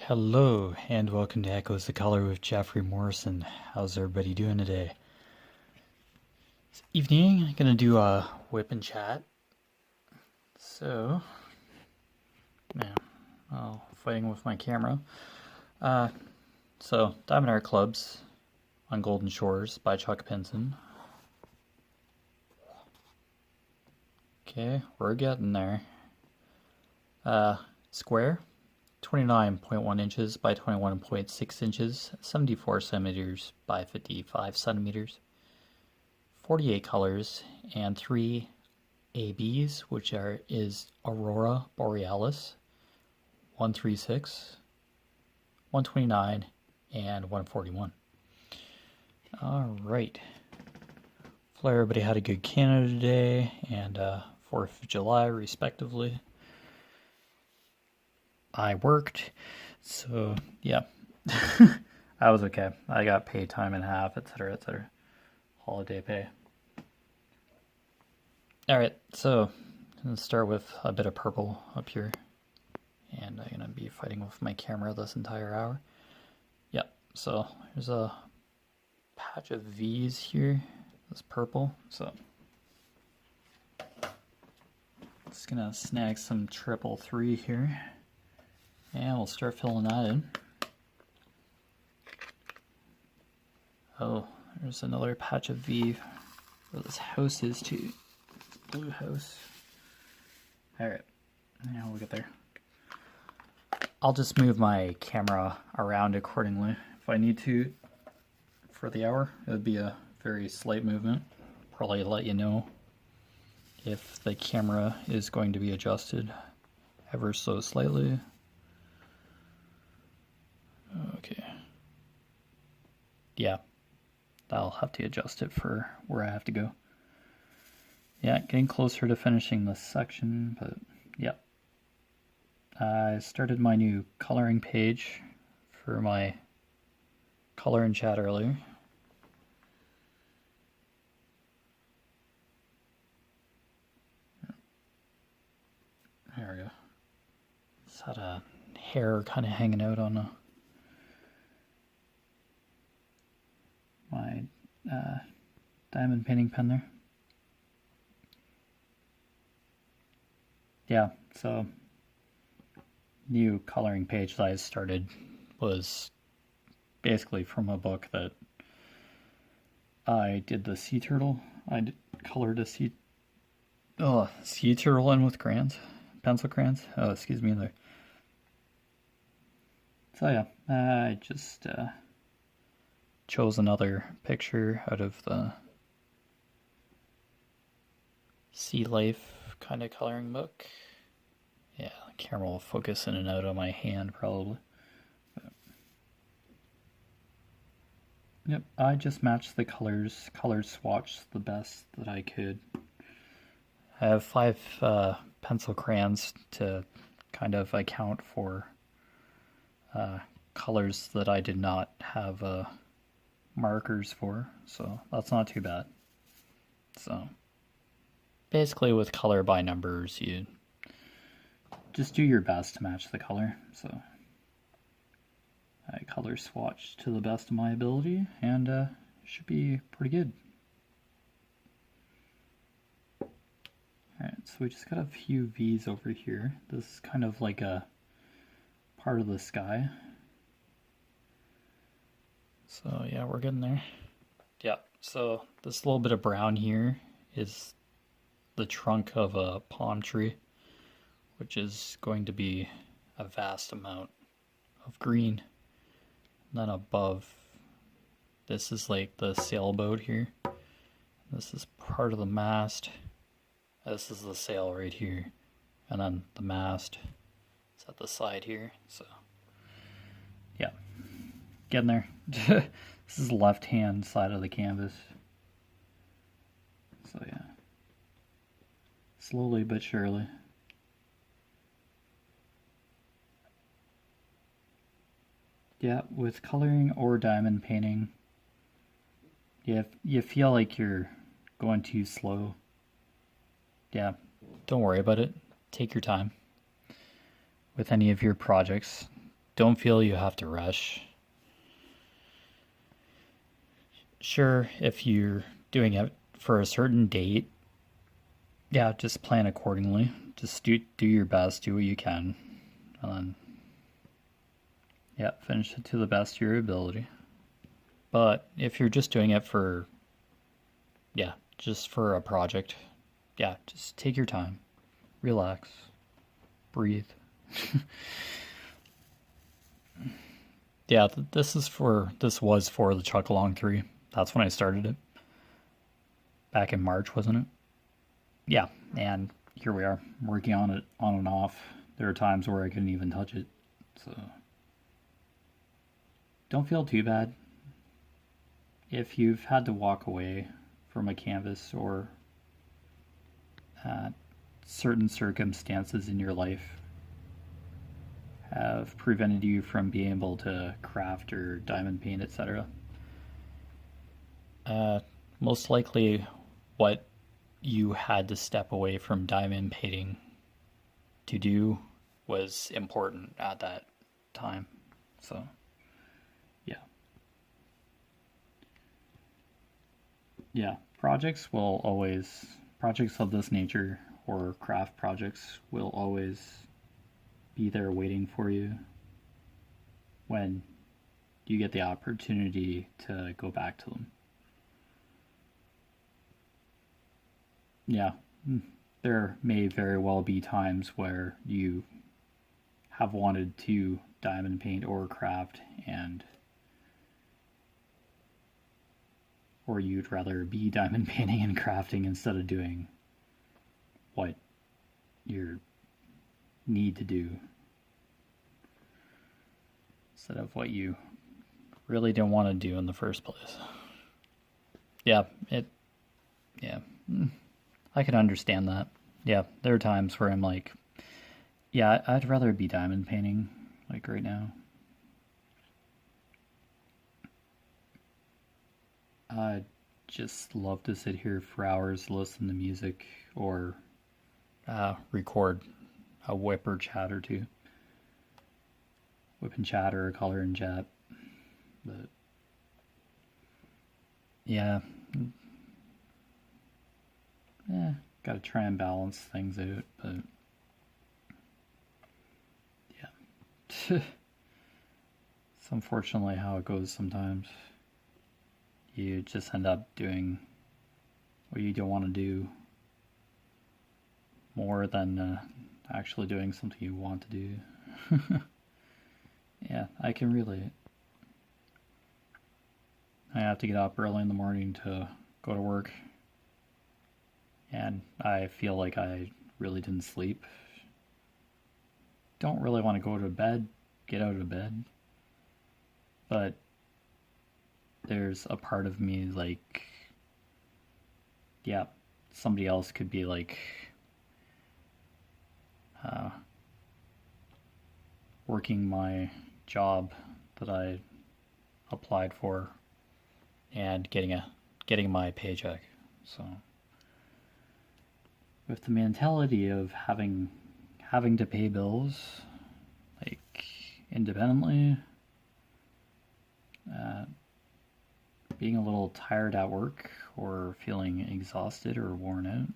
Hello, and welcome to Echoes of Color with Jefferey Morrison. How's everybody doing today? This evening, I'm going to do a WIP Chat. So, fighting with my camera. Diamond Art Clubs on Golden Shores by Chuck Pinson. Okay, we're getting there. Square. 29.1 inches by 21.6 inches, 74 centimeters by 55 centimeters, 48 colors, and 3 ABs, which is Aurora Borealis, 136, 129, and 141. Alright. Hopefully everybody had a good Canada Day and 4th of July, respectively. I worked, so yeah, I was okay. I got paid time and a half, etc., etc. Holiday pay. Alright, so I'm going to start with a bit of purple up here, and I'm going to be fighting with my camera this entire hour. Yep, so there's a patch of V's here, this purple, so just going to snag some 333 here. And we'll start filling that in. Oh, there's another patch of V where this house is too. Blue house. Alright, now we'll get there. I'll just move my camera around accordingly if I need to for the hour. It would be a very slight movement. Probably let you know if the camera is going to be adjusted ever so slightly. Okay. Yeah, I'll have to adjust it for where I have to go. Yeah, getting closer to finishing this section, but yeah. I started my new coloring page for my color and chat earlier. There we go. Just had a hair kind of hanging out on my diamond painting pen there. Yeah, so new coloring page that I started was basically from a book that I did the sea turtle. I colored a sea turtle in with crayons, pencil crayons. Oh, excuse me there. So yeah, I just chose another picture out of the sea life kind of coloring book. Yeah, the camera will focus in and out on my hand probably. But, yep, I just matched the color swatched the best that I could. I have 5 pencil crayons to kind of account for colors that I did not have markers for, so that's not too bad. So basically with color by numbers, you just do your best to match the color. So I color swatched to the best of my ability, and it should be pretty good. Alright, so we just got a few V's over here. This is kind of like a part of the sky. So yeah, we're getting there. Yeah, so this little bit of brown here is the trunk of a palm tree, which is going to be a vast amount of green. And then above, this is like the sailboat here. This is part of the mast. This is the sail right here. And then the mast is at the side here. So yeah, getting there. This is the left hand side of the canvas. So yeah, slowly but surely. Yeah, with coloring or diamond painting, you feel like you're going too slow. Yeah, don't worry about it. Take your time with any of your projects. don't feel you have to rush. Sure, if you're doing it for a certain date, yeah, just plan accordingly. Just do your best, do what you can, and then yeah, finish it to the best of your ability. But if you're just doing it for just for a project, yeah, just take your time, relax, breathe. Yeah, this was for the Chuck Along 3. That's when I started it. Back in March, wasn't it? Yeah, and here we are, working on it on and off. There are times where I couldn't even touch it, so don't feel too bad. If you've had to walk away from a canvas or certain circumstances in your life have prevented you from being able to craft or diamond paint, etc. Most likely what you had to step away from diamond painting to do was important at that time. So, yeah. Yeah, projects of this nature or craft projects will always be there waiting for you when you get the opportunity to go back to them. Yeah, there may very well be times where you have wanted to diamond paint or craft or you'd rather be diamond painting and crafting instead of doing what you need to do, instead of what you really didn't want to do in the first place. Yeah, I can understand that. Yeah, there are times where I'm like, yeah, I'd rather be diamond painting, like right now. I'd just love to sit here for hours, listen to music, or record a WIP or chat or two. WIP and chat or a color and chat. But yeah, gotta try and balance things out, but yeah. It's unfortunately how it goes sometimes. You just end up doing what you don't want to do more than actually doing something you want to do. Yeah, I can relate. I have to get up early in the morning to go to work, and I feel like I really didn't sleep. Don't really want to go to bed, get out of bed, but there's a part of me like, yeah, somebody else could be like working my job that I applied for and getting my paycheck. So with the mentality of having to pay bills like independently, being a little tired at work or feeling exhausted or worn out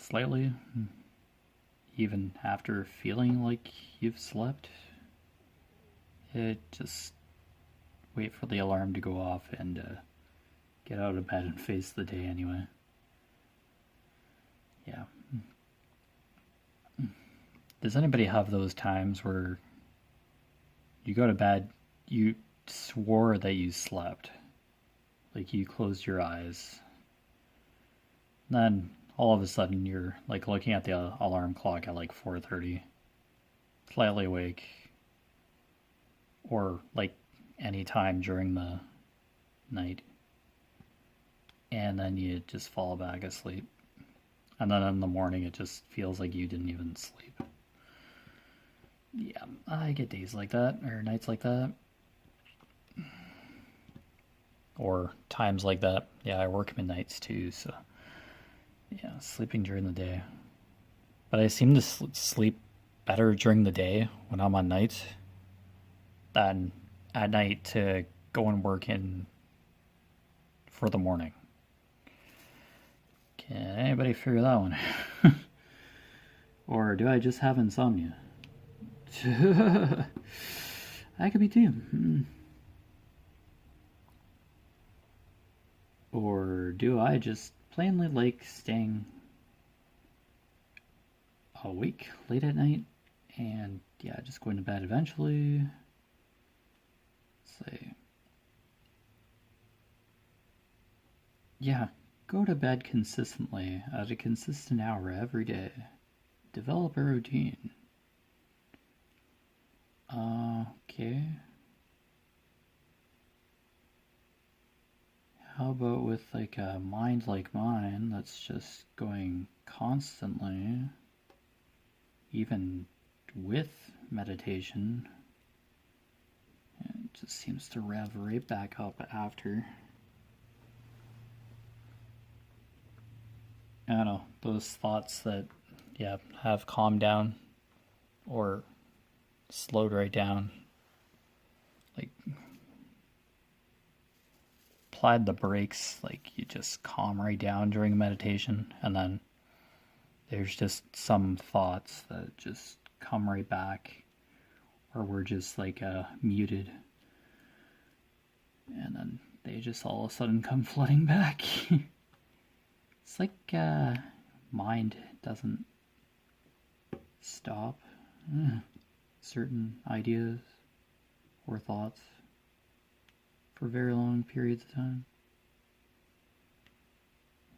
slightly, even after feeling like you've slept, just wait for the alarm to go off and get out of bed and face the day anyway. Yeah. Does anybody have those times where you go to bed, you swore that you slept, like you closed your eyes, then all of a sudden you're like looking at the alarm clock at like 4:30, slightly awake, or like any time during the night, and then you just fall back asleep, and then in the morning it just feels like you didn't even sleep. Yeah, I get days like that, or nights like that, or times like that. Yeah, I work midnights too, so yeah, sleeping during the day. But I seem to sleep better during the day when I'm on nights than at night to go and work in for the morning. Can anybody figure that one? Or do I just have insomnia? That could be too. Or do I just plainly like staying awake late at night and yeah, just going to bed eventually? Say, yeah, go to bed consistently at a consistent hour every day. Develop a routine. Okay. How about with like a mind like mine that's just going constantly, even with meditation? It just seems to rev right back up after. I don't know, those thoughts that, yeah, have calmed down or slowed right down. Like, applied the brakes, like you just calm right down during meditation, and then there's just some thoughts that just come right back, or we're just like muted, and then they just all of a sudden come flooding back. It's like mind doesn't stop certain ideas or thoughts for very long periods of time.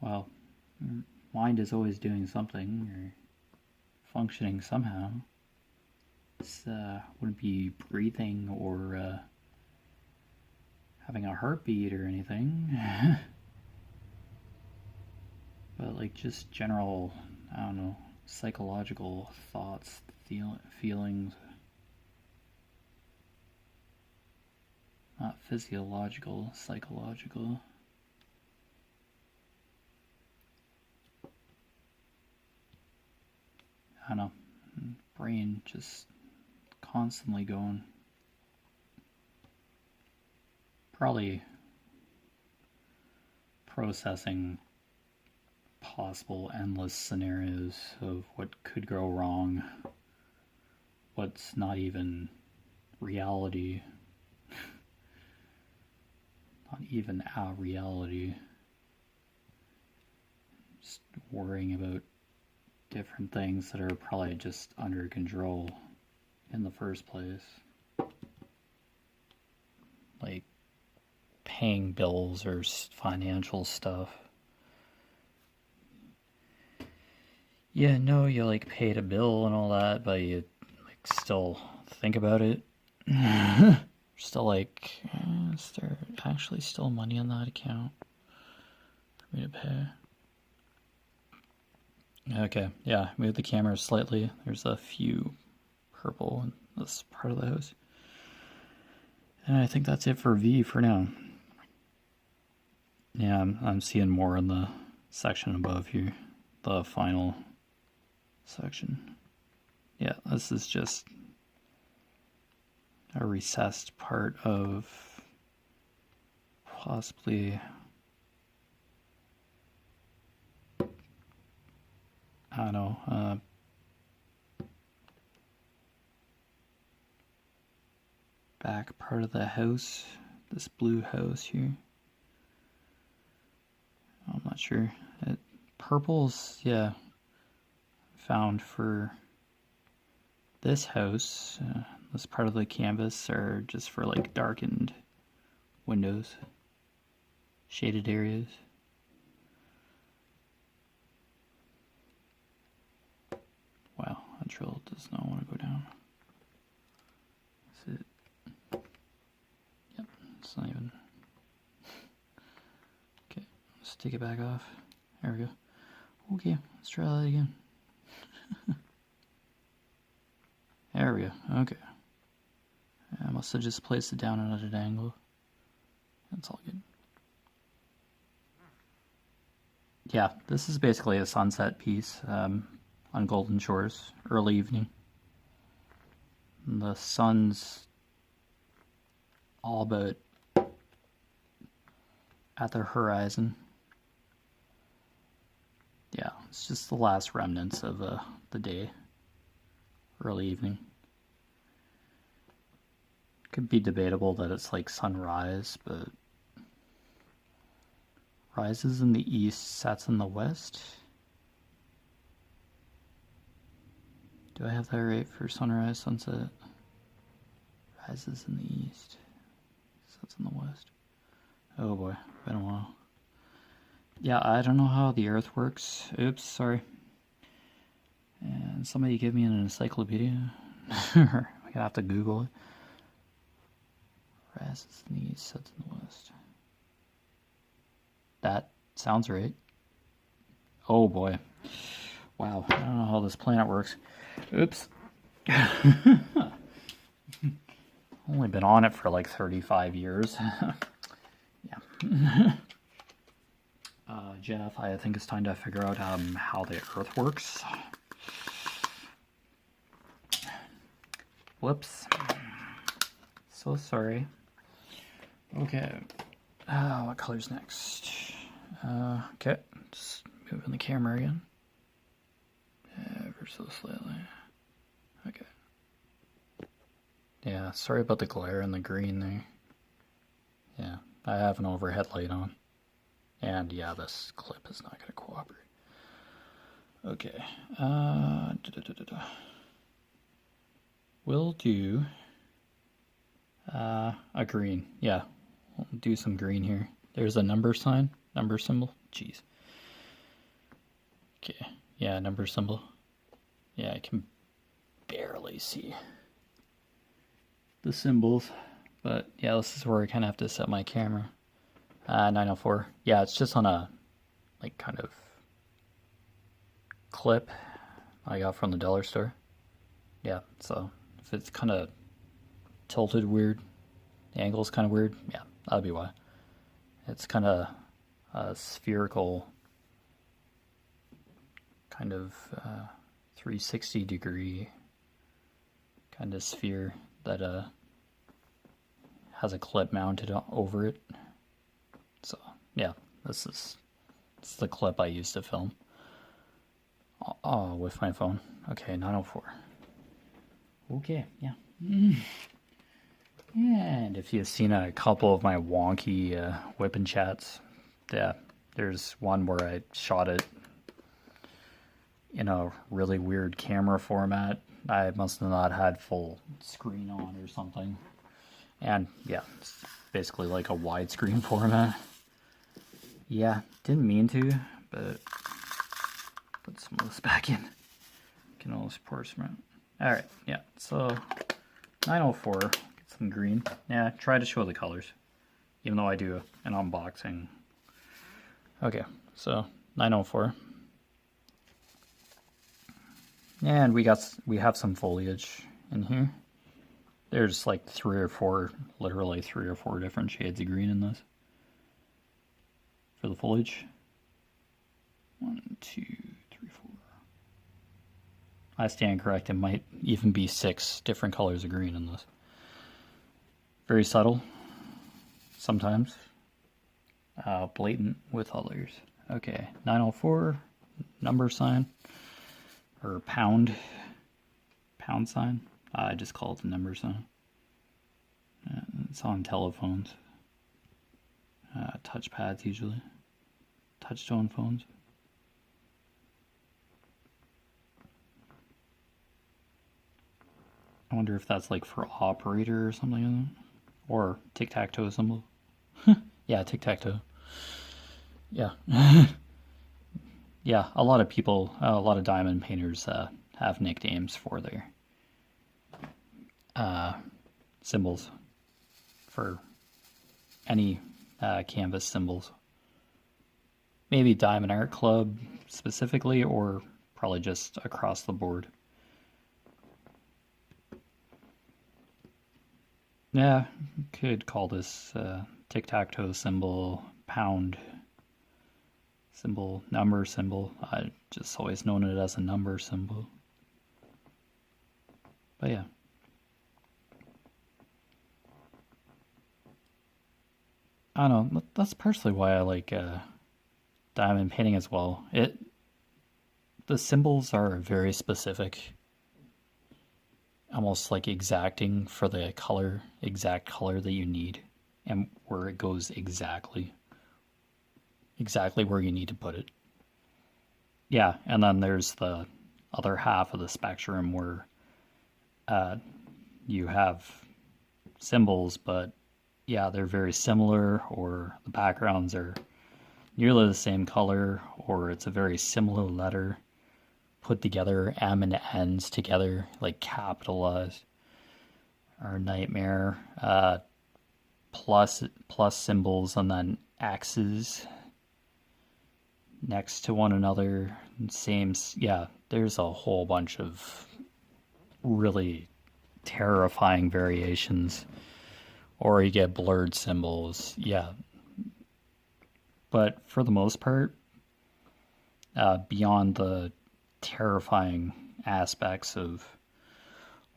Well, mind is always doing something or functioning somehow. This wouldn't be breathing or having a heartbeat or anything. But like just general, I don't know, psychological thoughts, feelings. Not physiological, psychological. I don't know, brain just constantly going. Probably processing possible endless scenarios of what could go wrong, what's not even reality, not even our reality. Just worrying about different things that are probably just under control in the first place. Like paying bills or financial stuff. Yeah, no, you like paid a bill and all that, but you like still think about it. Still like, is there actually still money in that account for me to pay? Okay, yeah, move the camera slightly. There's a few purple in this part of the house. And I think that's it for V for now. Yeah, I'm seeing more in the section above here, the final section. Yeah, this is just a recessed part of possibly, I don't know, back part of the house, this blue house here. I'm not sure. Purple's, yeah, found for this house. This part of the canvas are just for like darkened windows, shaded areas. Wow, that drill does not want to go down. Is it? Yep, it's not even. Okay, let's take it back off. There we go. Okay, let's try that again. There we go. Okay. I must have just placed it down at an angle. That's all good. Yeah, this is basically a sunset piece on Golden Shores, early evening. And the sun's all but at the horizon. Yeah, it's just the last remnants of the day, early evening. Could be debatable that it's like sunrise, but rises in the east, sets in the west. Do I have that right for sunrise, sunset? Rises in the east, sets in the west. Oh boy, been a while. Yeah, I don't know how the earth works. Oops, sorry. And somebody give me an encyclopedia. I'm gonna have to Google it. Rises in the east, sets in the west. That sounds right. Oh boy. Wow, I don't know how this planet works. Oops. Only been on it for like 35 years. Yeah. Jeff, I think it's time to figure out how the earth works. Whoops. So sorry. Okay. What color's next? Okay. Just moving the camera again. Ever so slightly. Okay. Yeah, sorry about the glare and the green there. Yeah, I have an overhead light on. And yeah, this clip is not going to cooperate. Okay. We'll do a green. Yeah, we'll do some green here. There's a number sign, number symbol. Jeez. Okay, yeah, number symbol. Yeah, I can barely see the symbols. But yeah, this is where I kind of have to set my camera. 904. Yeah, it's just on a, like, kind of clip I got from the dollar store. Yeah, so if it's kind of tilted weird, the angle's kind of weird, yeah, that'll be why. It's kind of a spherical, kind of 360 degree kind of sphere that has a clip mounted over it. So yeah, this is the clip I used to film. Oh, with my phone. Okay, 904. Okay, yeah. And if you've seen a couple of my wonky WIP Chats, yeah, there's one where I shot it in a really weird camera format. I must have not had full screen on or something. And yeah, it's basically like a widescreen format. Yeah, didn't mean to, but put some of this back in. Can always pour some out. Alright, yeah, so 904, get some green. Yeah, try to show the colors, even though I do an unboxing. Okay, so 904. And we have some foliage in here. There's like literally three or four different shades of green in this. For the foliage. 1, 2, 3, 4. I stand correct. It might even be 6 different colors of green in this. Very subtle. Sometimes. Blatant with others. Okay. 904. Number sign. Or pound. Pound sign. I just call it the number sign. It's on telephones. Touchpads usually. Touchtone phones. I wonder if that's like for operator or something like that. Or tic-tac-toe symbol. Yeah, tic-tac-toe. Yeah. Yeah, a lot of people, a lot of diamond painters have nicknames for their symbols. For any canvas symbols. Maybe Diamond Art Club specifically, or probably just across the board. Yeah, could call this tic-tac-toe symbol, pound symbol, number symbol. I just always known it as a number symbol. But yeah. I don't know. That's partially why I like diamond painting as well. The symbols are very specific, almost like exacting for the exact color that you need, and where it goes exactly where you need to put it. Yeah, and then there's the other half of the spectrum where you have symbols, but yeah, they're very similar, or the backgrounds are nearly the same color, or it's a very similar letter put together, M and N's together, like capitalized, or nightmare, plus symbols, and then X's next to one another, same, yeah, there's a whole bunch of really terrifying variations, or you get blurred symbols, yeah. But for the most part, beyond the terrifying aspects of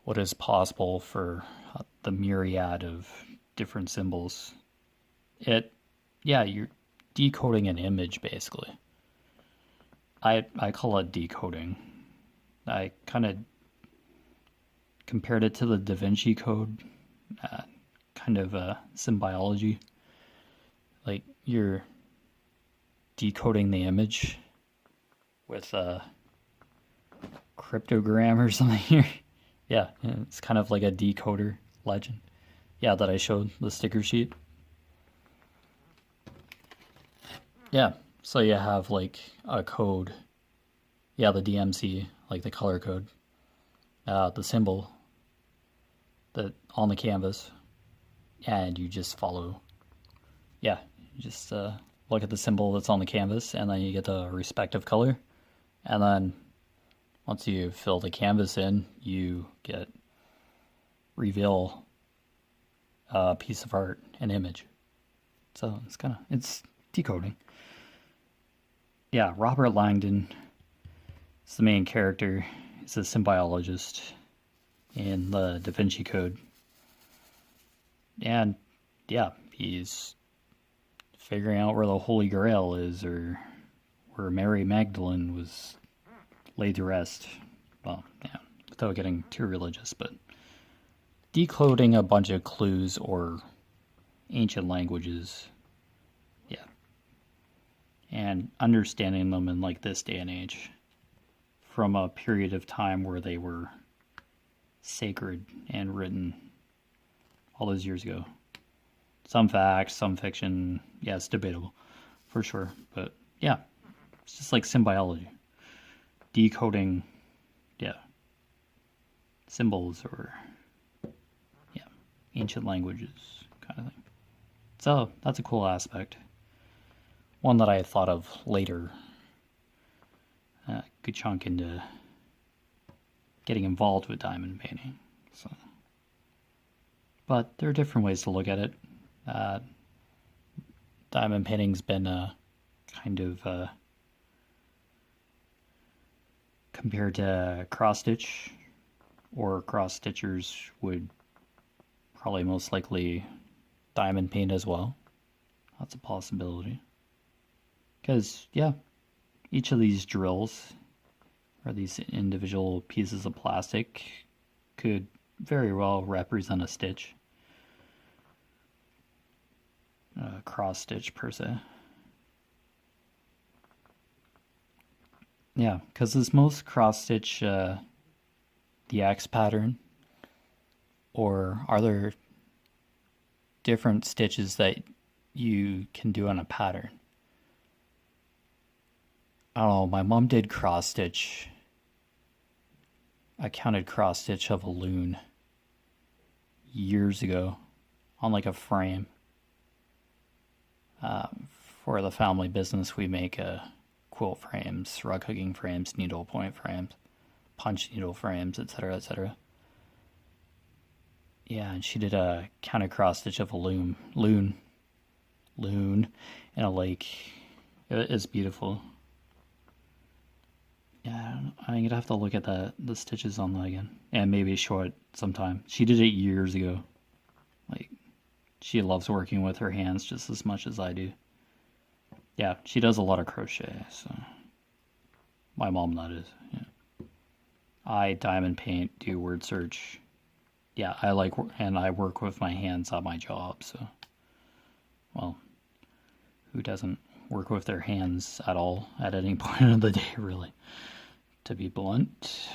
what is possible for the myriad of different symbols, you're decoding an image basically. I call it decoding. I kind of compared it to the Da Vinci Code, kind of a symbiology. Like you're decoding the image with a cryptogram or something here. Yeah, it's kind of like a decoder legend. Yeah, that I showed the sticker sheet. Yeah, so you have like a code. Yeah, the DMC, like the color code. The symbol that on the canvas, and you just follow. Yeah, you just look at the symbol that's on the canvas, and then you get the respective color, and then once you fill the canvas in, you reveal a piece of art, an image. So it's decoding. Yeah, Robert Langdon is the main character. He's a symbiologist in the Da Vinci Code. And yeah, he's figuring out where the Holy Grail is, or where Mary Magdalene was laid to rest. Well, yeah, without getting too religious, but decoding a bunch of clues or ancient languages. Yeah. And understanding them in like this day and age, from a period of time where they were sacred and written all those years ago. Some facts, some fiction. Yeah, it's debatable for sure. But yeah, it's just like symbiology. Decoding, yeah, symbols, or yeah, ancient languages kind of thing. So that's a cool aspect. One that I had thought of later. Good chunk into getting involved with diamond painting. So, but there are different ways to look at it. Diamond painting's been kind of compared to cross stitch, or cross stitchers would probably most likely diamond paint as well. That's a possibility. Because, yeah, each of these drills, or these individual pieces of plastic, could very well represent a stitch. A cross stitch per se. Yeah, because as most cross stitch the X pattern, or are there different stitches that you can do on a pattern? I don't know, my mom did cross stitch. I counted cross stitch of a loon years ago on like a frame. For the family business, we make quilt frames, rug hooking frames, needle point frames, punch needle frames, etc., etc. Yeah, and she did a counted cross stitch of a loon in a lake. It's beautiful. Yeah, I'm gonna have to look at the stitches on that again, and maybe show it sometime. She did it years ago, like she loves working with her hands just as much as I do. Yeah, she does a lot of crochet, so my mom, that is. Yeah. I diamond paint, do word search. Yeah, I work with my hands on my job, so, well, who doesn't work with their hands at all at any point of the day, really, to be blunt.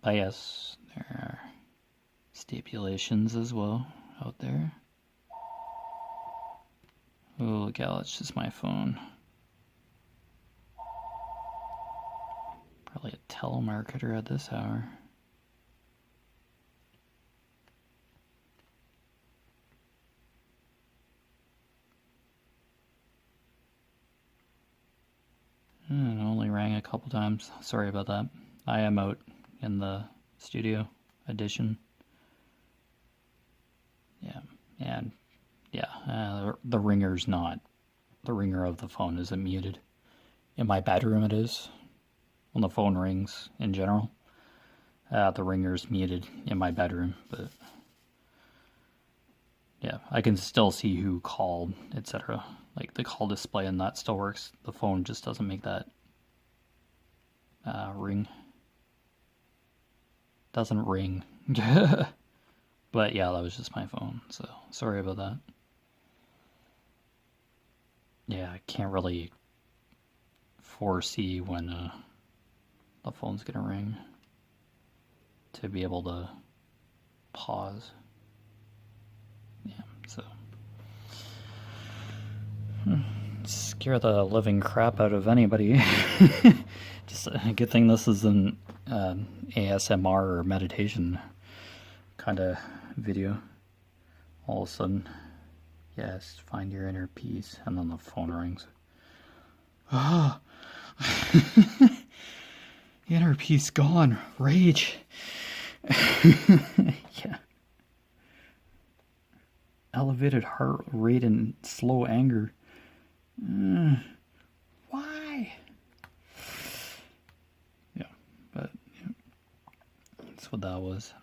But yes, there are stipulations as well out there. Oh, look out, it's just my phone. Probably a telemarketer at this hour. It only rang a couple times. Sorry about that. I am out in the studio edition. Yeah, and yeah, the ringer's not. The ringer of the phone isn't muted. In my bedroom it is. When the phone rings in general. The ringer's muted in my bedroom, but yeah, I can still see who called, etc. Like the call display and that still works. The phone just doesn't make that ring. Doesn't ring. But yeah, that was just my phone, so sorry about that. Yeah, I can't really foresee when the phone's gonna ring to be able to pause. Yeah, so scare the living crap out of anybody. Just a good thing this is an ASMR or meditation kind of video. All of a sudden, yes, find your inner peace, and then the phone rings. Ah, inner peace gone. Rage. Yeah. Elevated heart rate and slow anger. Why? Yeah, but yeah, that's what that was.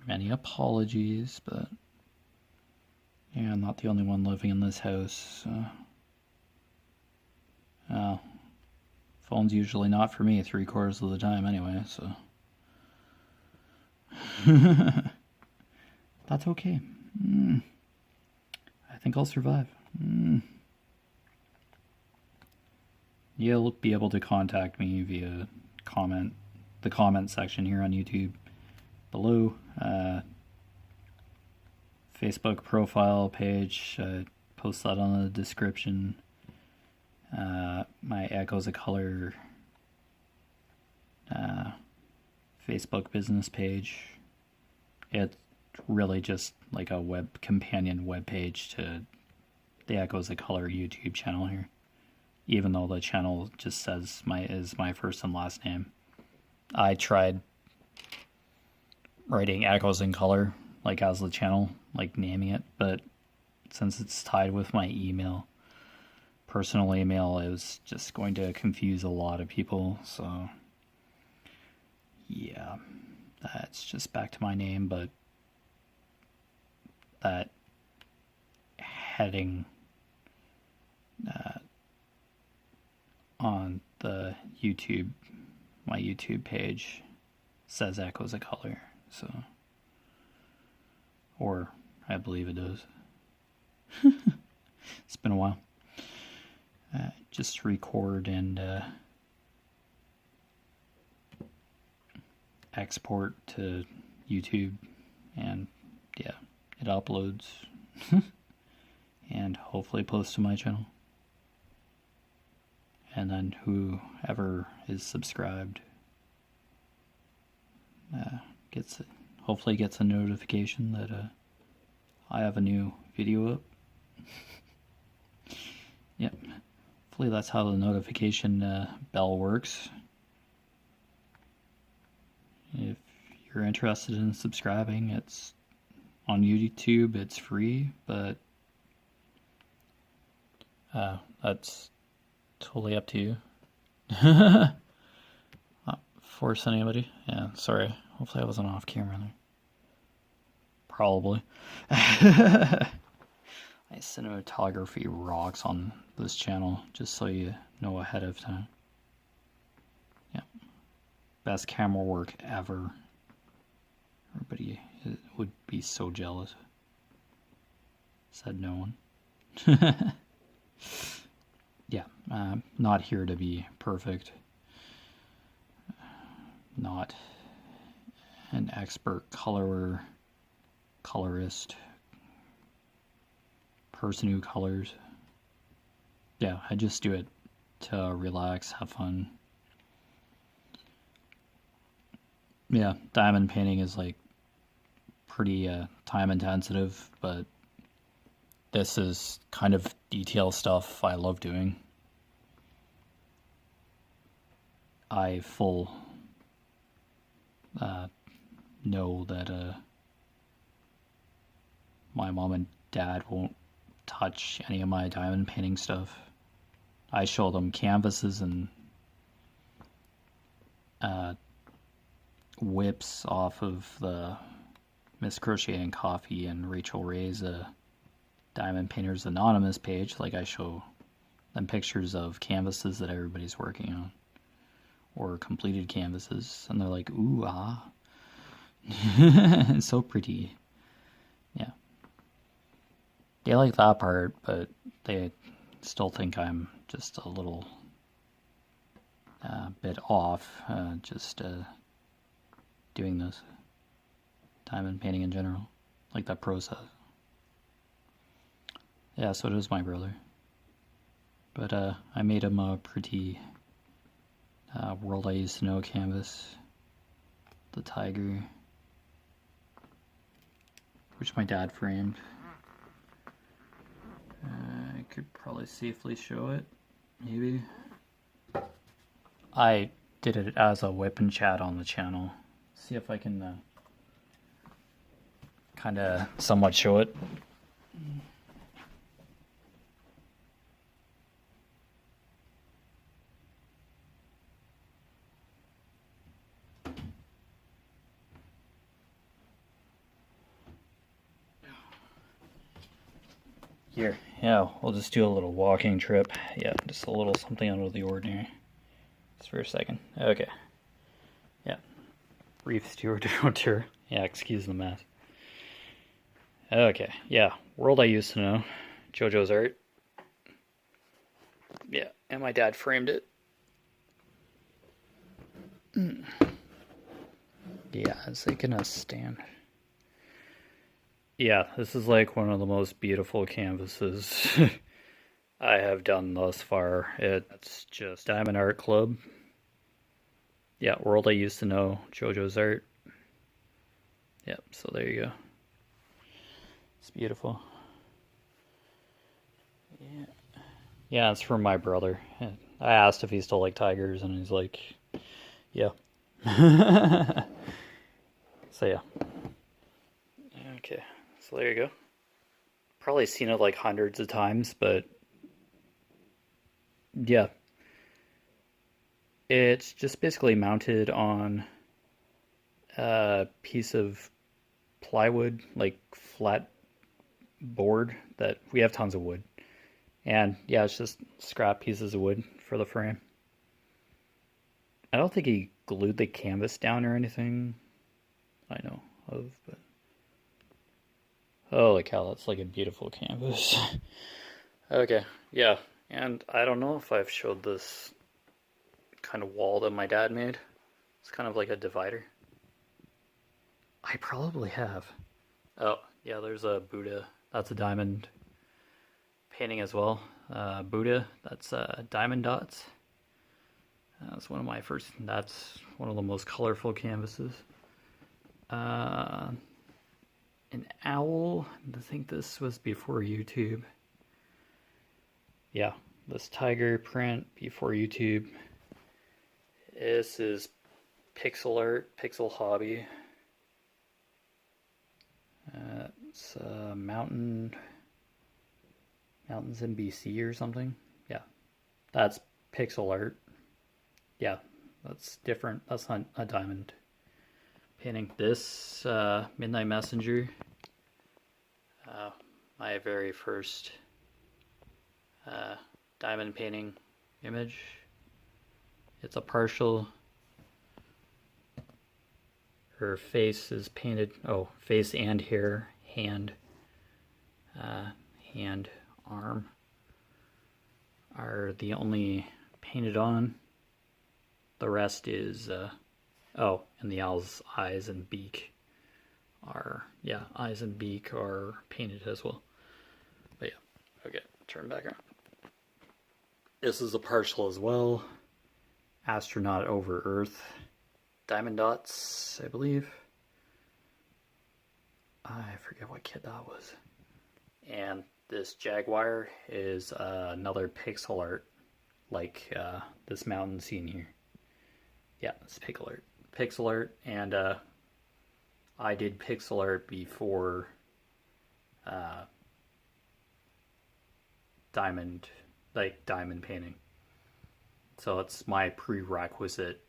Many apologies, but yeah, I'm not the only one living in this house. Phone's usually not for me 3/4 of the time anyway, so that's okay. I think I'll survive. You'll be able to contact me via the comment section here on YouTube below. Facebook profile page, post that on the description. My Echoes of Color Facebook business page. It's really just like a companion web page to the Echoes of Color YouTube channel here, even though the channel just says is my first and last name. I tried writing Echoes in Color like as the channel, like naming it, but since it's tied with my personal email, it was just going to confuse a lot of people, so yeah, that's just back to my name, but that heading on the my YouTube page says Echoes of Color, so, or I believe it does. It's been a while. Just record and export to YouTube, and yeah, it uploads and hopefully post to my channel, and then whoever is subscribed hopefully gets a notification that I have a new video up. Yep, hopefully that's how the notification bell works. If you're interested in subscribing, it's on YouTube, it's free, but that's totally up to you. Not force anybody. Yeah, sorry. Hopefully I wasn't off camera there. probably. My cinematography rocks on this channel, just so you know ahead of time. Yeah. Best camera work ever. Everybody would be so jealous. Said no one. Yeah, not here to be perfect. Not an expert colorist, person who colors. Yeah, I just do it to relax, have fun. Yeah, diamond painting is like pretty time intensive, but this is kind of detail stuff I love doing. I full know that my mom and dad won't touch any of my diamond painting stuff. I show them canvases and whips off of the Miss Crochet and Coffee and Rachel Ray's Diamond Painters Anonymous page. Like, I show them pictures of canvases that everybody's working on, or completed canvases, and they're like, ooh, ah. It's so pretty. Yeah. They like that part, but they still think I'm just a little bit off, just doing this. Diamond painting in general. Like that process. Yeah, so does my brother. But I made him a pretty World I Used to Know canvas. The tiger. Which my dad framed. I could probably safely show it. Maybe. I did it as a WIP Chat on the channel. See if I can kind of somewhat show it. Here, yeah, we'll just do a little walking trip. Yeah, just a little something out of the ordinary. Just for a second. Okay. Yeah. Brief steward tour. Yeah, excuse the mess. Okay, yeah. World I Used to Know. JoJo's art. Yeah, and my dad framed it. Yeah, it's like in a stand. Yeah, this is like one of the most beautiful canvases I have done thus far. It's just Diamond Art Club. Yeah, World I Used to Know, JoJo's art. Yep, so there you go. It's beautiful. Yeah. Yeah, it's from my brother. I asked if he still liked tigers, and he's like, yeah. So yeah. Okay, so there you go. Probably seen it like hundreds of times, but yeah. It's just basically mounted on a piece of plywood, like flat board that we have tons of wood. And yeah, it's just scrap pieces of wood for the frame. I don't think he glued the canvas down or anything I know of, but holy cow, that's like a beautiful canvas. Okay, yeah, and I don't know if I've showed this kind of wall that my dad made. It's kind of like a divider. I probably have. Oh, yeah, there's a Buddha. That's a diamond painting as well. Buddha, that's diamond dots. That's one of my first, that's one of the most colorful canvases. An owl, I think this was before YouTube. Yeah, this tiger print before YouTube. This is pixel art, pixel hobby. It's mountains in BC or something. Yeah, that's pixel art. Yeah, that's different. That's not a diamond painting. This Midnight Messenger. my very first diamond painting image. It's a partial. Her face is painted, face and hair, hand, arm are the only painted on. The rest is, and the owl's eyes and beak are painted as well. But yeah, okay, turn back around. This is a partial as well. Astronaut over Earth. Diamond dots, I believe. I forget what kit that was. And this jaguar is another pixel art, like this mountain scene here. Yeah, it's pixel art, and I did pixel art before diamond painting. So it's my prerequisite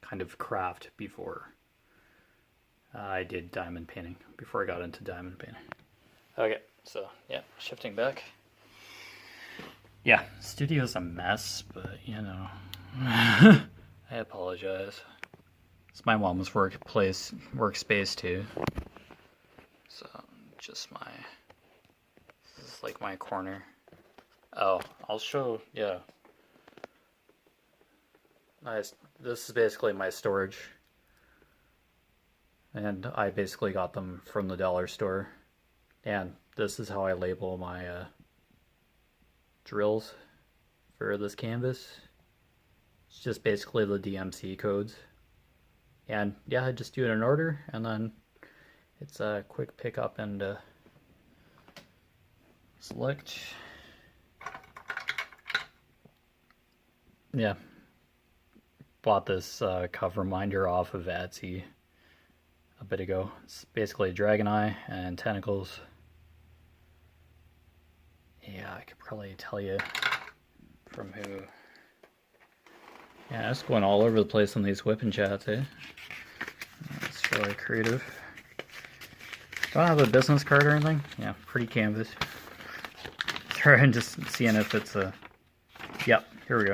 kind of craft before I did diamond painting, before I got into diamond painting. Okay, so yeah, shifting back. Yeah, studio's a mess, but you know, I apologize. It's my mom's workspace too. So just this is like my corner. Oh, I'll show, yeah. This is basically my storage. And I basically got them from the dollar store. And this is how I label my drills for this canvas. It's just basically the DMC codes. And yeah, I just do it in order, and then it's a quick pick up and select. Yeah, bought this cover reminder off of Etsy a bit ago. It's basically a dragon eye and tentacles. Yeah, I could probably tell you from who. Yeah, it's going all over the place on these WIP Chats, eh? It's really creative. Don't have a business card or anything. Yeah, pretty canvas. Trying just seeing if it's a. Yep, here we go.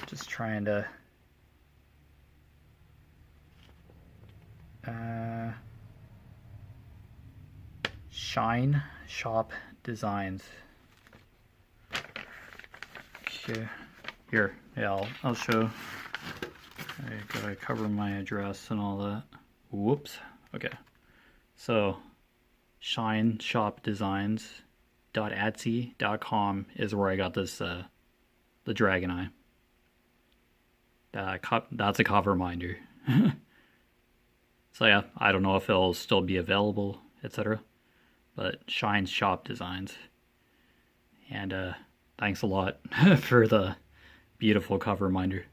Just trying to. Shine Shop Designs. Okay. Here, yeah, I'll show. I gotta cover my address and all that. Whoops. Okay. So, shineshopdesigns.etsy.com is where I got this, the dragon eye. That's a cover reminder. So yeah, I don't know if it'll still be available, etc. But Shine Shop Designs. And thanks a lot for the beautiful cover reminder.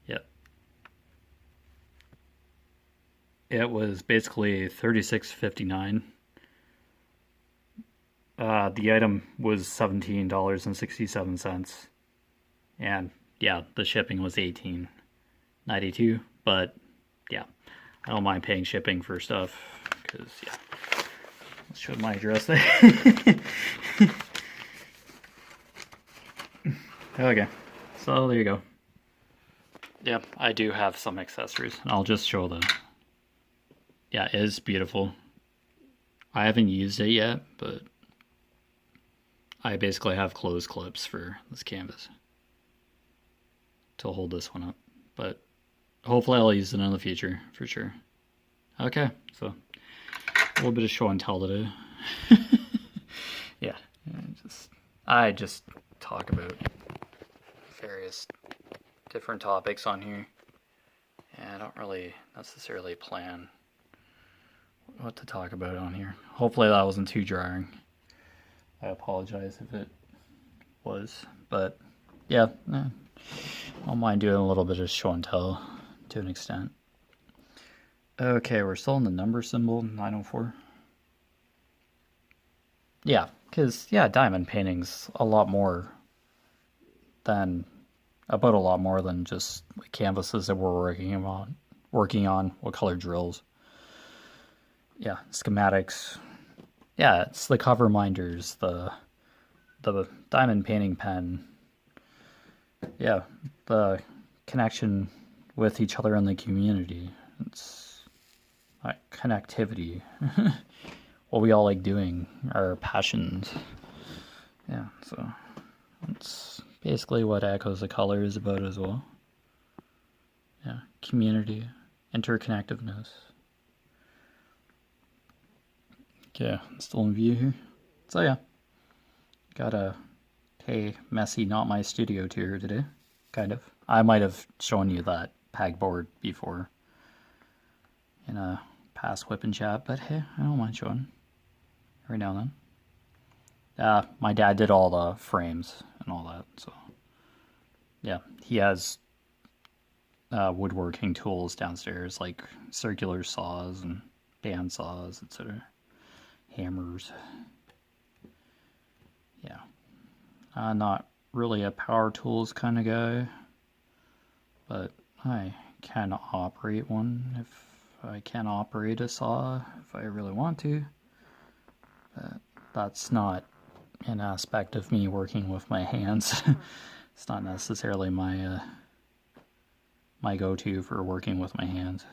Yep. It was basically $36.59. The item was $17.67. And yeah, the shipping was $18.92. But yeah, I don't mind paying shipping for stuff, because yeah. Let's show my address there. Okay, so there you go. Yeah, I do have some accessories, and I'll just show them. Yeah, it is beautiful. I haven't used it yet, but I basically have clothes clips for this canvas to hold this one up. But hopefully I'll use it in the future, for sure. Okay, so a little bit of show and tell today. Yeah, I just talk about various different topics on here, and I don't really necessarily plan what to talk about on here. Hopefully that wasn't too jarring. I apologize if it was, but yeah, I don't mind doing a little bit of show and tell to an extent. Okay, we're still in the number symbol, 904. Yeah, because, yeah, diamond painting's a lot more than just canvases that we're working on, what color drills. yeah, schematics. Yeah, it's the cover minders, the diamond painting pen. Yeah, the connection with each other in the community. It's like connectivity. What we all like doing, our passions. Yeah, so that's basically what Echoes of Color is about as well. Yeah, community, interconnectedness. Okay, still in view here. So yeah, got a hey messy not my studio tour today, kind of. I might have shown you that pegboard before in a past WIP Chat, but hey, I don't mind showing every now and then. My dad did all the frames and all that, so yeah, he has woodworking tools downstairs like circular saws and band saws, etc. Hammers. Yeah. Not really a power tools kind of guy, but I can operate one if I can operate a saw if I really want to. But that's not an aspect of me working with my hands. It's not necessarily my my go-to for working with my hands.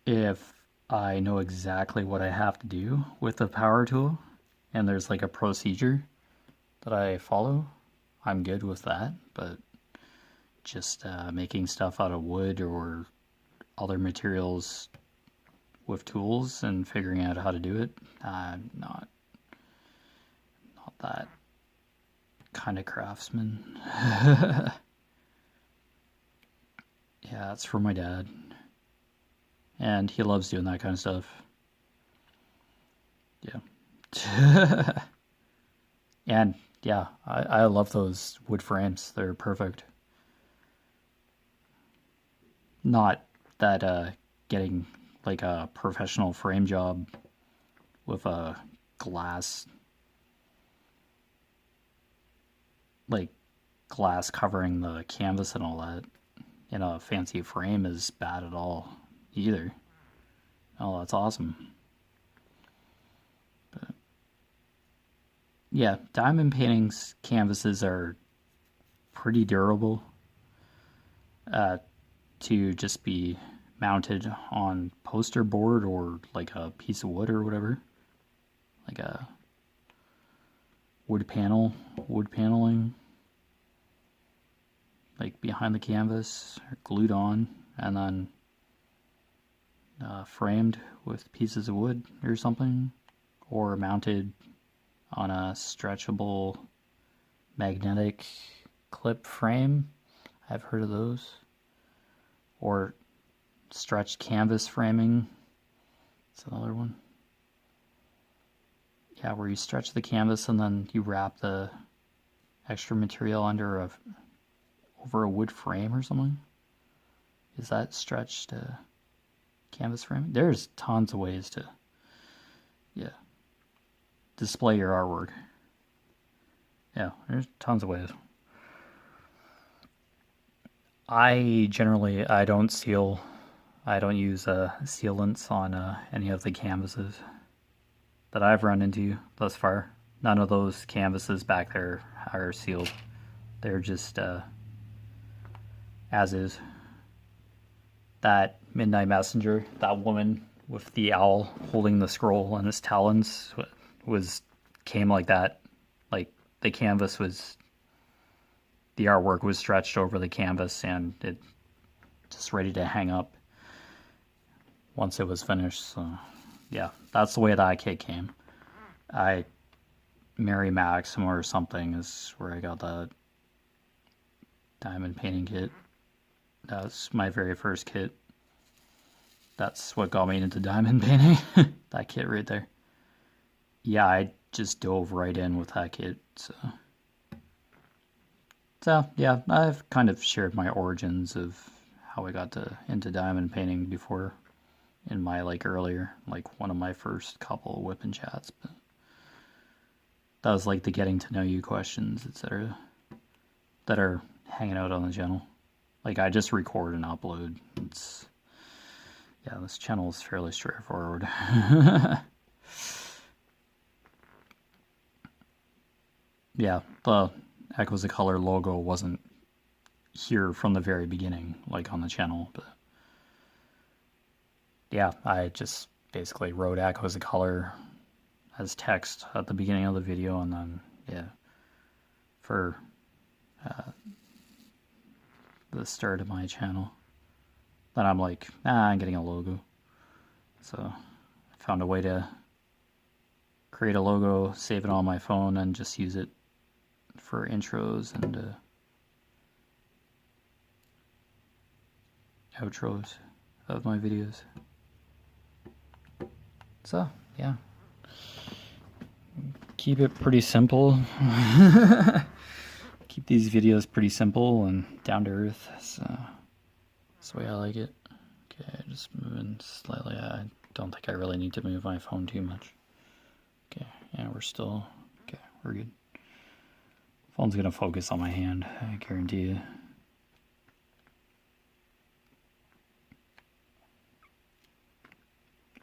If I know exactly what I have to do with a power tool, and there's like a procedure that I follow, I'm good with that. But just making stuff out of wood or other materials with tools and figuring out how to do it, I'm not that kind of craftsman. Yeah, it's for my dad. And he loves doing that kind of stuff. Yeah. And yeah, I love those wood frames. They're perfect. Not that getting like a professional frame job with a glass, like glass covering the canvas and all that in a fancy frame is bad at all either. Oh, that's awesome. But yeah, diamond paintings canvases are pretty durable to just be mounted on poster board or like a piece of wood or whatever, like a wood paneling, like behind the canvas or glued on, and then framed with pieces of wood or something, or mounted on a stretchable magnetic clip frame. I've heard of those. Or stretched canvas framing. It's another one. Yeah, where you stretch the canvas and then you wrap the extra material over a wood frame or something. Is that stretched canvas framing? There's tons of ways to, yeah, display your artwork. Yeah, there's tons of ways. I don't seal. I don't use sealants on any of the canvases that I've run into thus far. None of those canvases back there are sealed. They're just as is. That Midnight Messenger, that woman with the owl holding the scroll on his talons came like that. Like the artwork was stretched over the canvas and it just ready to hang up once it was finished. So yeah, that's the way that kit came. Mary Maxim or something is where I got the diamond painting kit. That was my very first kit. That's what got me into diamond painting. That kit right there. Yeah, I just dove right in with that kit. So yeah, I've kind of shared my origins of how I got into diamond painting before in my earlier, one of my first couple WIP Chats. But that was the getting to know you questions, etc. that are hanging out on the channel. I just record and upload. Yeah, this channel is fairly straightforward. Yeah, the Echoes of Color logo wasn't here from the very beginning, like on the channel, but yeah, I just basically wrote Echoes of Color as text at the beginning of the video, and then, yeah, for the start of my channel, then I'm like, I'm getting a logo. So I found a way to create a logo, save it on my phone, and just use it for intros and outros of my videos. So, yeah. Keep it pretty simple. Keep these videos pretty simple and down to earth. So that's the way I like it. Okay, just moving slightly. I don't think I really need to move my phone too much. Okay, yeah, we're still, okay, we're good. Phone's gonna focus on my hand, I guarantee you.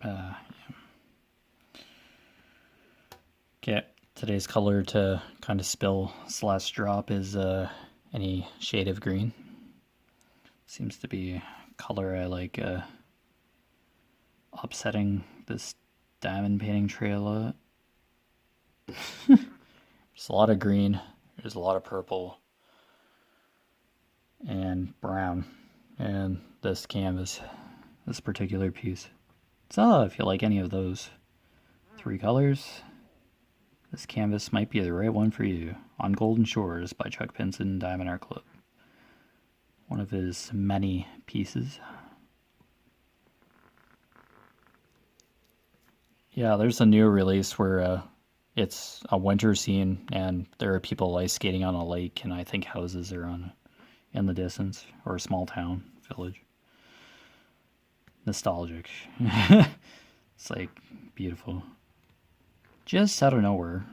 Yeah. Okay, today's color to kind of spill / drop is any shade of green. Seems to be a color I like upsetting this diamond painting tray a lot. There's a lot of green, there's a lot of purple, and brown, and this canvas, this particular piece. So if you like any of those 3 colors, this canvas might be the right one for you. On Golden Shores by Chuck Pinson, Diamond Art Club. One of his many pieces. Yeah, there's a new release where it's a winter scene and there are people ice skating on a lake, and I think houses are in the distance, or a small town, village. Nostalgic. It's like beautiful. Just out of nowhere.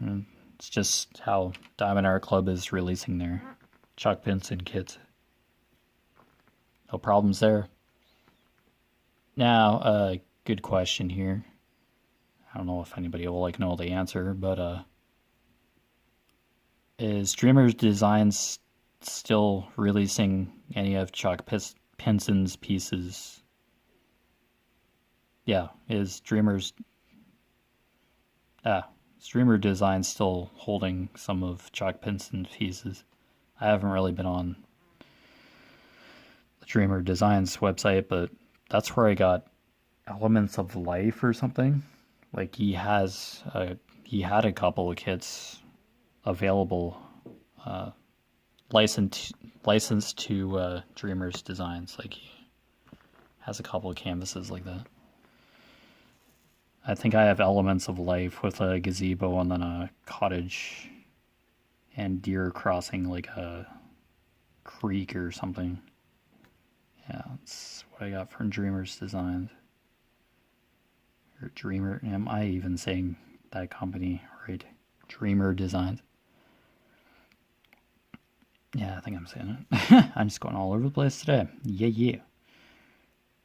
It's just how Diamond Art Club is releasing their Chuck Pinson kits. No problems there. Now, good question here. I don't know if anybody will know the answer, but is Dreamer's Designs still releasing any of Chuck Pinson's pieces? Yeah, is Dreamer Design still holding some of Chuck Pinson's pieces? I haven't really been on the Dreamer Designs website, but that's where I got Elements of Life or something. Like he had a couple of kits available, licensed to Dreamer's Designs. Like he has a couple of canvases like that. I think I have Elements of Life with a gazebo and then a cottage and deer crossing like a creek or something. Yeah, that's what I got from Dreamer's Designs. Or Dreamer, am I even saying that company right? Dreamer Designs. Yeah, I think I'm saying it. I'm just going all over the place today. Yeah.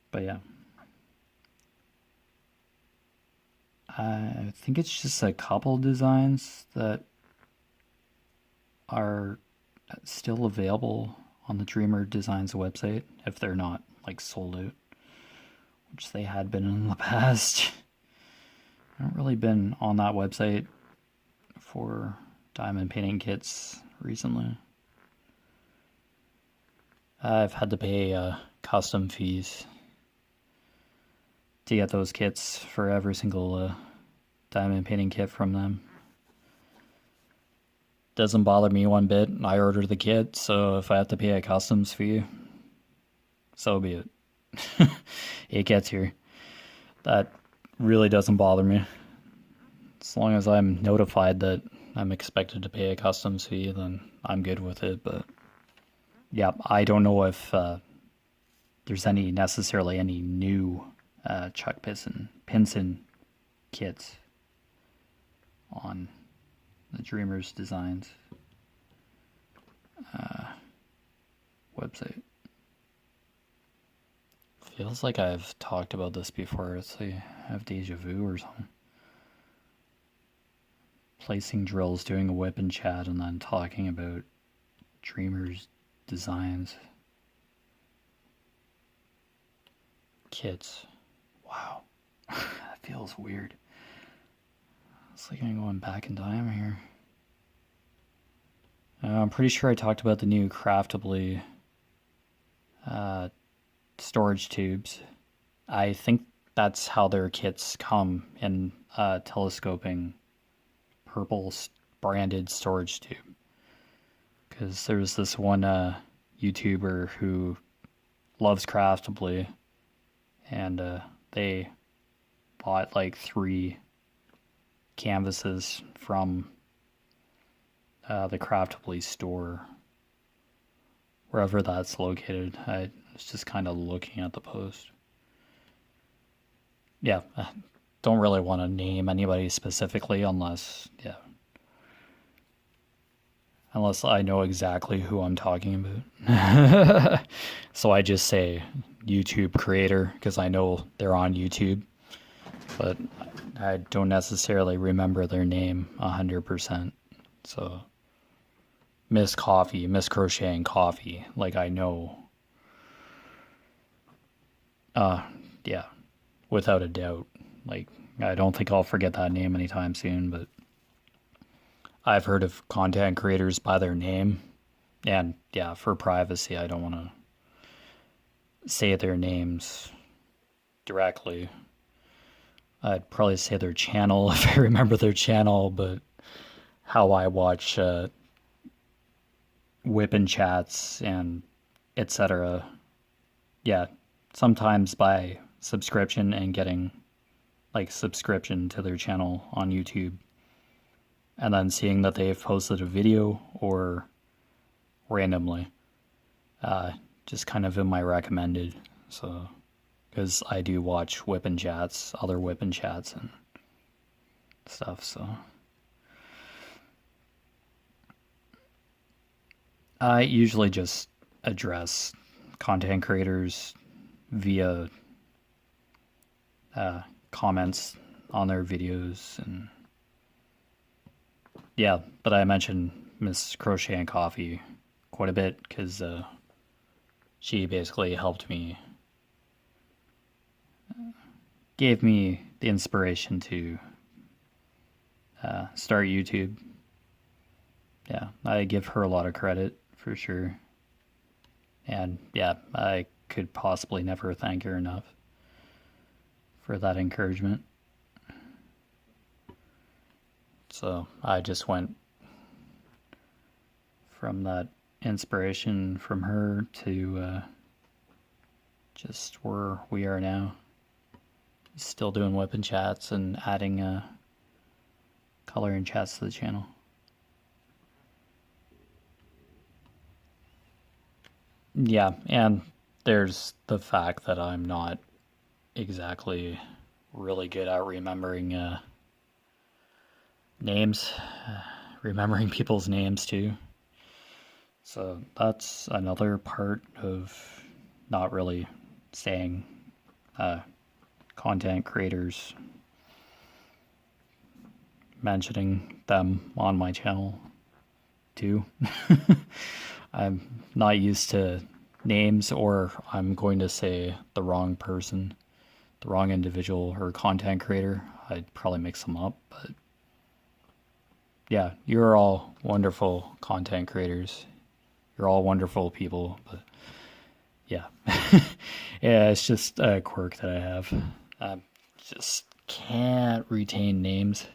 But yeah. I think it's just a couple designs that are still available on the Dreamer Designs website, if they're not sold out, which they had been in the past. I haven't really been on that website for diamond painting kits recently. I've had to pay custom fees to get those kits for every single diamond painting kit from them. Doesn't bother me one bit. I ordered the kit, so if I have to pay a customs fee, so be it. It gets here. That really doesn't bother me. As long as I'm notified that I'm expected to pay a customs fee, then I'm good with it. But yeah, I don't know if there's necessarily any new Chuck Pinson kits on the Dreamer's Designs website. Feels like I've talked about this before. It's like I have deja vu or something. Placing drills, doing a WIP and chat, and then talking about Dreamer's designs. Kits. Wow. That feels weird. It's like I'm going back in time here. I'm pretty sure I talked about the new Craftably storage tubes. I think that's how their kits come in telescoping purple branded storage tube. Because there's this one YouTuber who loves Craftably, and they bought like 3 canvases from the Craftably store, wherever that's located. I was just kind of looking at the post. Yeah, don't really want to name anybody specifically unless I know exactly who I'm talking about. So I just say YouTube creator because I know they're on YouTube, but I don't necessarily remember their name 100%. So Miss Coffee, Miss Crocheting Coffee, like I know. Yeah, without a doubt. Like I don't think I'll forget that name anytime soon, but I've heard of content creators by their name, and yeah, for privacy, I don't want to say their names directly. I'd probably say their channel if I remember their channel, but how I watch WIP and chats and etc. Yeah, sometimes by subscription and getting like subscription to their channel on YouTube, and then seeing that they've posted a video or randomly, just kind of in my recommended. So, because I do watch WIP and chats, other WIP and chats and stuff. So, I usually just address content creators via comments on their videos, and yeah, but I mentioned Miss Crochet and Coffee quite a bit because she basically helped me, gave me the inspiration to start YouTube. Yeah, I give her a lot of credit for sure. And yeah, I could possibly never thank her enough for that encouragement. So I just went from that inspiration from her to just where we are now. Still doing WIP and chats and adding color and chats to the channel. Yeah, and there's the fact that I'm not exactly really good at remembering names, remembering people's names too. So that's another part of not really saying content creators, mentioning them on my channel too. I'm not used to names, or I'm going to say the wrong person, the wrong individual or content creator. I'd probably mix them up, but yeah, you're all wonderful content creators. You're all wonderful people, but yeah. Yeah, it's just a quirk that I have. I just can't retain names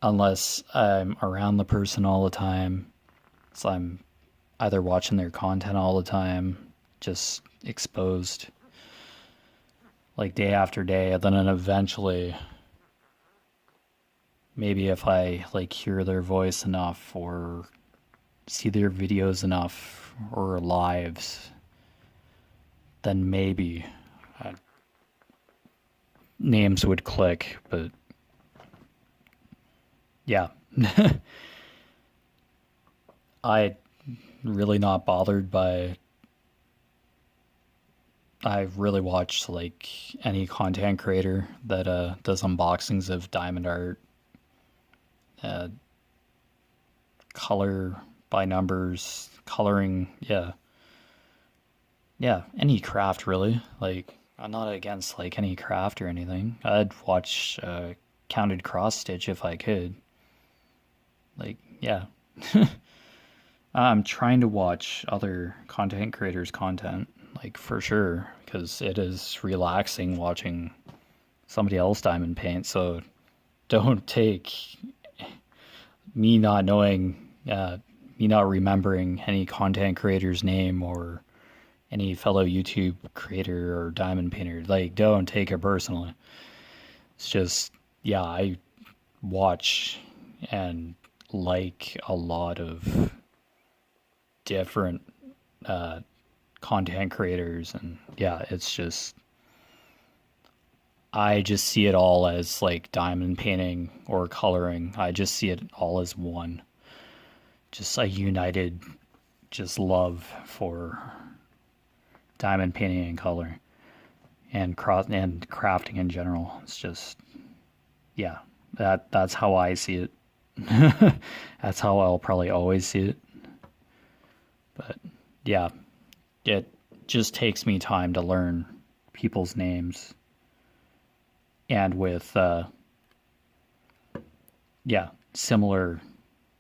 unless I'm around the person all the time. So I'm either watching their content all the time, just exposed like day after day, and then eventually maybe if I like hear their voice enough or see their videos enough or lives, then maybe names would click. But yeah, I really not bothered by I really watch like any content creator that does unboxings of diamond art, uh, color by numbers, coloring, yeah, any craft really. Like I'm not against like any craft or anything. I'd watch counted cross stitch if I could. Like yeah, I'm trying to watch other content creators' content, like for sure, because it is relaxing watching somebody else diamond paint. So don't take me not knowing, me not remembering any content creator's name or any fellow YouTube creator or diamond painter. Like, don't take it personally. It's just, yeah, I watch and like a lot of different content creators, and yeah, it's just I just see it all as like diamond painting or coloring. I just see it all as one, just a united just love for diamond painting and color and cross and crafting in general. It's just yeah, that's how I see it. That's how I'll probably always see it. But yeah, it just takes me time to learn people's names, and with yeah, similar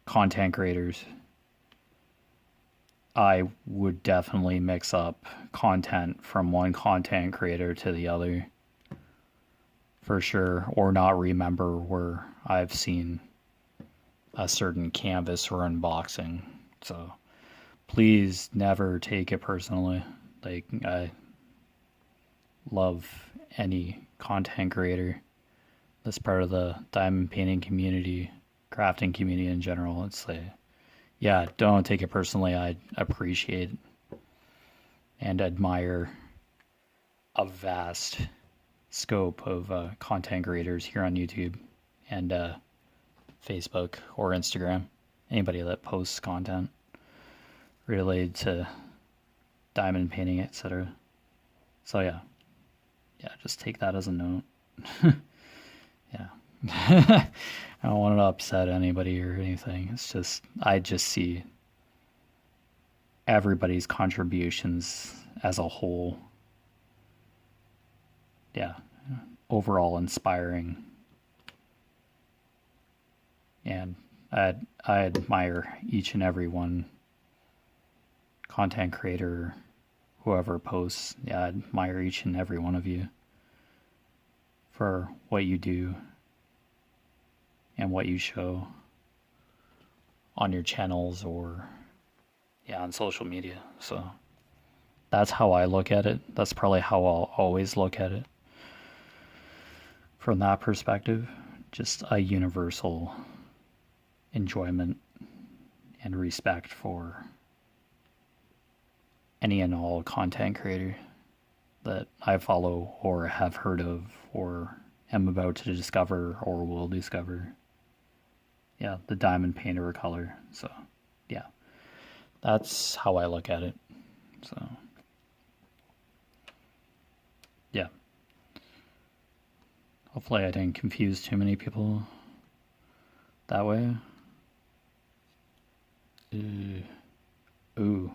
content creators, I would definitely mix up content from one content creator to the other for sure, or not remember where I've seen a certain canvas or unboxing. So please never take it personally. Like, I love any content creator that's part of the diamond painting community, crafting community in general. It's like, yeah, don't take it personally. I appreciate and admire a vast scope of content creators here on YouTube and Facebook or Instagram. Anybody that posts content related to diamond painting, etc. So yeah, just take that as a note. Yeah. I don't want to upset anybody or anything. It's just, I just see everybody's contributions as a whole. Yeah. Overall inspiring. And I admire each and every one, content creator, whoever posts. Yeah, I admire each and every one of you for what you do and what you show on your channels or on social media. So that's how I look at it. That's probably how I'll always look at it, from that perspective. Just a universal enjoyment and respect for any and all content creator that I follow or have heard of or am about to discover or will discover. Yeah, the diamond painter or color. So yeah, that's how I look at it. So yeah, hopefully I didn't confuse too many people that way. Ooh.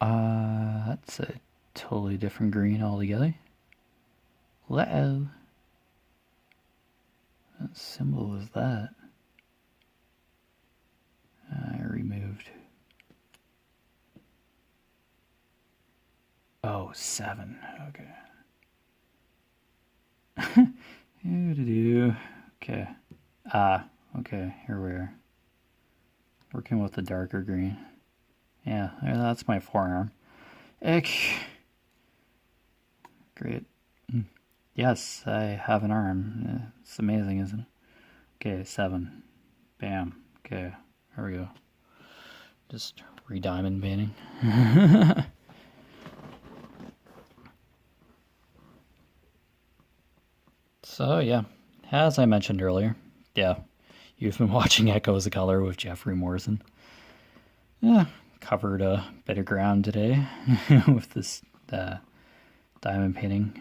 That's a totally different green altogether. Wow. What symbol is that? I removed. Oh, 7. Okay. Okay. Okay, here we are. Working with the darker green. Yeah, that's my forearm. Ick. Great. Yes, I have an arm. It's amazing, isn't it? Okay, 7. Bam. Okay, here we go. Just re-diamond painting. So, yeah, as I mentioned earlier, yeah, you've been watching Echoes of Color with Jeffery Morrison. Yeah, covered a bit of ground today with this diamond painting.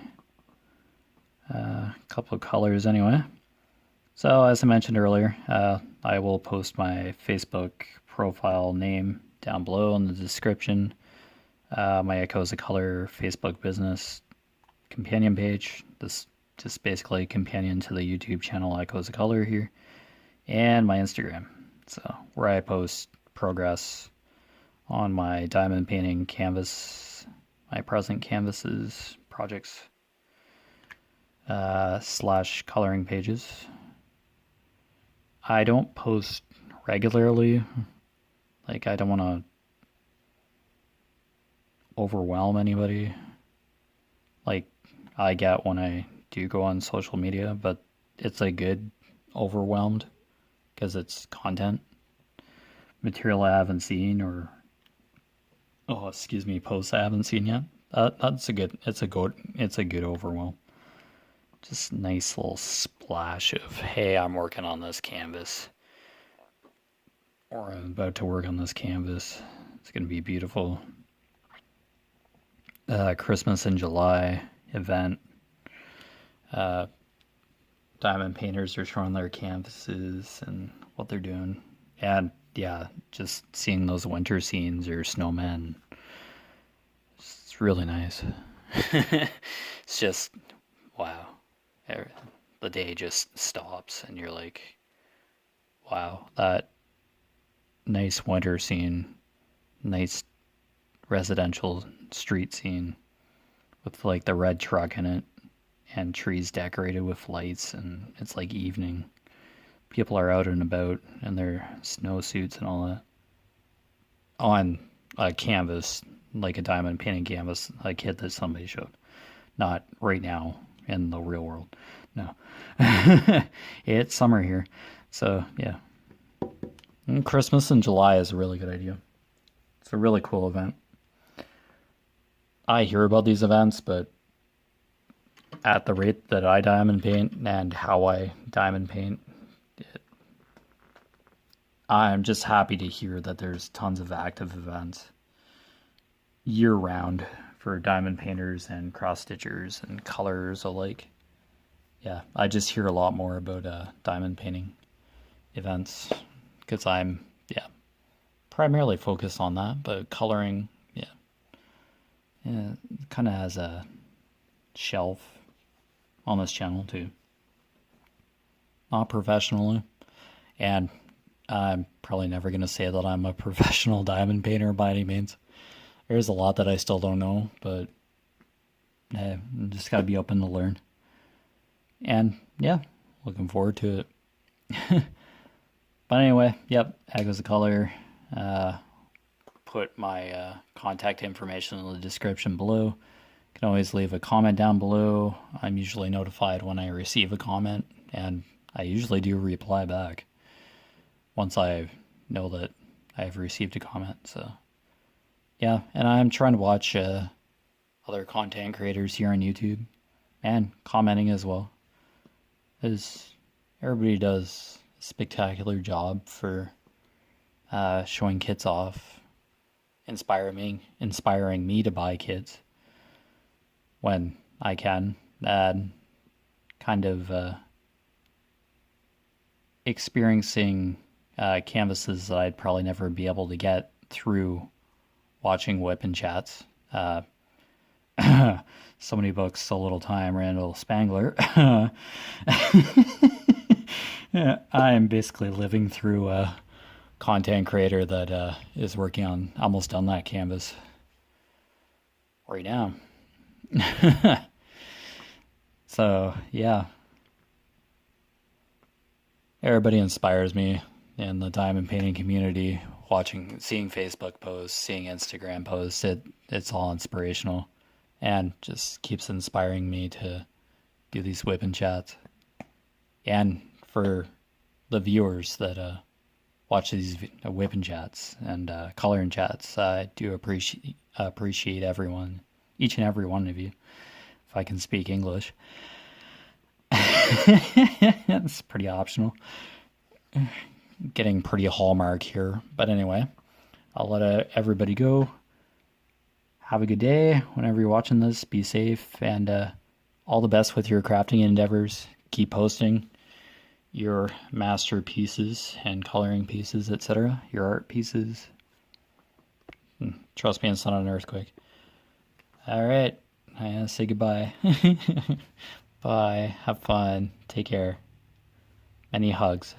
A couple of colors anyway. So as I mentioned earlier, I will post my Facebook profile name down below in the description. My Echoes of Color Facebook business companion page. This just basically companion to the YouTube channel Echoes of Color here. And my Instagram. So where I post progress on my diamond painting canvas, my present canvases, projects, / coloring pages. I don't post regularly. Like, I don't want to overwhelm anybody. Like, I get when I do go on social media, but it's a good overwhelmed because it's content, material I haven't seen, or posts I haven't seen yet. It's a good overwhelm. Just nice little splash of, hey, I'm working on this canvas, or I'm about to work on this canvas. It's gonna be beautiful. Christmas in July event. Diamond painters are showing their canvases and what they're doing. And yeah, just seeing those winter scenes or snowmen. It's really nice. It's just, wow. The day just stops and you're like, wow, that nice winter scene, nice residential street scene with like the red truck in it and trees decorated with lights, and it's like evening. People are out and about in their snowsuits and all that on a canvas, like a diamond painting canvas, a kit that somebody showed. Not right now in the real world. No. It's summer here. So, yeah. And Christmas in July is a really good idea. It's a really cool event. I hear about these events, but at the rate that I diamond paint and how I diamond paint, I'm just happy to hear that there's tons of active events year round for diamond painters and cross stitchers and colors alike. Yeah, I just hear a lot more about diamond painting events because I'm primarily focused on that, but coloring, kind of has a shelf on this channel too. Not professionally, and I'm probably never going to say that I'm a professional diamond painter by any means. There's a lot that I still don't know, but I just got to be open to learn. And yeah, looking forward to it. But anyway, yep, Echoes of Color. Put my contact information in the description below. You can always leave a comment down below. I'm usually notified when I receive a comment, and I usually do reply back once I know that I've received a comment. So yeah, and I'm trying to watch other content creators here on YouTube and commenting as well, as everybody does a spectacular job for showing kits off, inspiring me to buy kits when I can, and kind of experiencing canvases that I'd probably never be able to get through watching WIP and Chats. So many books, so little time, Randall Spangler. Yeah, I'm basically living through a content creator that is working on, almost done that canvas right now. So yeah, everybody inspires me in the diamond painting community. Seeing Facebook posts, seeing Instagram posts, it's all inspirational and just keeps inspiring me to do these WIP and Chats. And for the viewers that watch these WIP and Chats and color and Chats, I do appreciate everyone, each and every one of you, if I can speak English. It's pretty optional. Getting pretty Hallmark here, but anyway, I'll let everybody go. Have a good day. Whenever you're watching this, be safe, and all the best with your crafting endeavors. Keep posting your masterpieces and coloring pieces, etc. Your art pieces. Trust me, it's not an earthquake. All right. I say goodbye. Bye. Have fun. Take care. Many hugs.